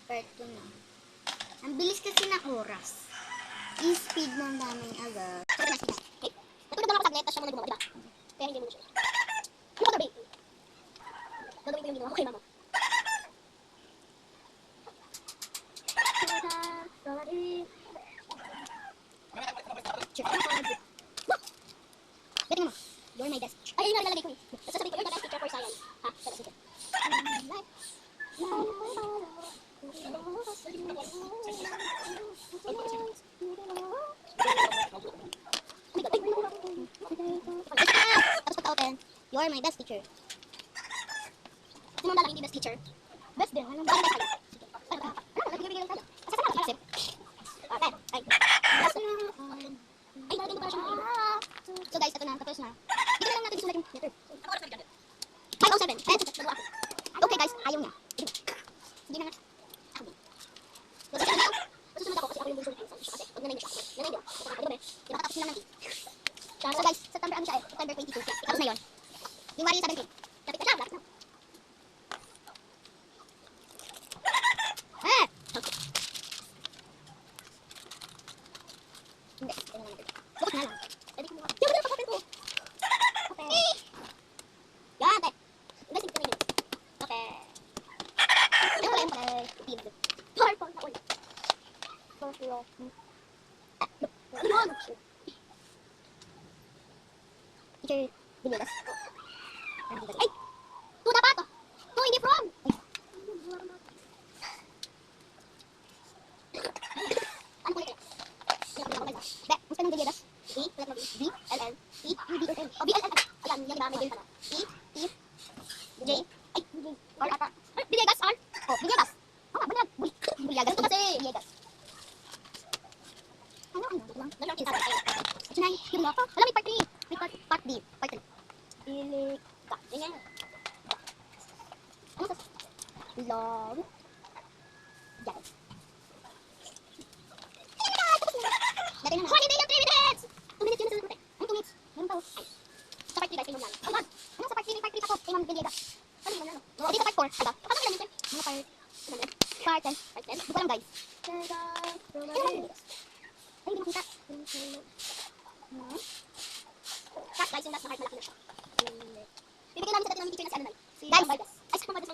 Part 2 na. Ang bilis kasi ng oras. I-speed ng daming agad. Okay? Natulog lang ako saglit, tapos siya muna gumawa, diba? Kaya hindi mo na siya. Ano ka gabi? Gagawin ko yung ginawa ko kay mama. Gating mo. You're my best. Ay, ayun nga nilalagay ko eh. Sasabihin ko, you're the best teacher for science. Ha? Sige, sige. Tapos pagka-open, you're my best teacher. Sino ang lalaki hindi best teacher? Best din. Anong Bakit best? best tayo? Sige. Ano ba? Nagbibigay lang tayo. Sasama lang, kasi. Okay. Ay. Ay, nalagay mo pala siya ng email. So guys, ito na. Tapos na. Dito na lang natin isulat yung letter. 507. Eh, nagawa ako. Okay guys, ayaw niya. Hindi na nga. Ako din. So, kasi ano, susunod ako kasi ako yung bunso ni Einstein. Kasi, pag nanay niya siya. Nanay niya. Kasi nakakagabi. Di ba, katapos nila ng 8. So guys, September ano siya eh? September 22. Tapos na yun. January 17. Lapit na siya, lapit na. Eh! Hindi, ito na lang natin. Bukas na lang. Pwede ko mukha. Di ba na kapapin ko? Okay. Yan, te. Investing ko na yun. Okay. Ano pala yung pala? Team. Purple na ulit. Purple. Ano yun? Teacher Villegas. Ay! Two dapat! Two, hindi from! Ano ko yun? Be, musta ng Villegas? E, ulit mag V, L, L, E, V, B, or L. O, B, L, L. Ayan, yan ba? May din pala. E, T, J, ay, R ata. ay, Villegas, R. Oh, Villegas. Oo nga, Bunyag. Buliagas. Ganito kasi. Villegas. Ano, ano? Lang. Ganun kita. Ay, Sinay, yung mo. Wala, may part 3. May part B. Part 3. Ilika. Ganyan. Ano sa? Long. Yan. Dati naman. Holiday yung 3 minutes! 2 minutes yun na sa protect. Ay, 2 minutes. Meron pa. Ay, sa part 3 guys, tingnan lang. Oh, God. Ano sa part 3? May part 3 pa po. Kay Ma'am Villegas. Ano yun, ano? O, di sa part 4. Diba? Ano kailan yun, Ano part? Ano yun? Part 10. Part 10? Di ko alam, guys. Ay, hindi makita. Cut guys, yung last na heart malaki na siya. Bibigyan namin sa dati namin teacher na si ano na. Si Guys. Ma'am Vargas. Ay, si Ma'am Vargas.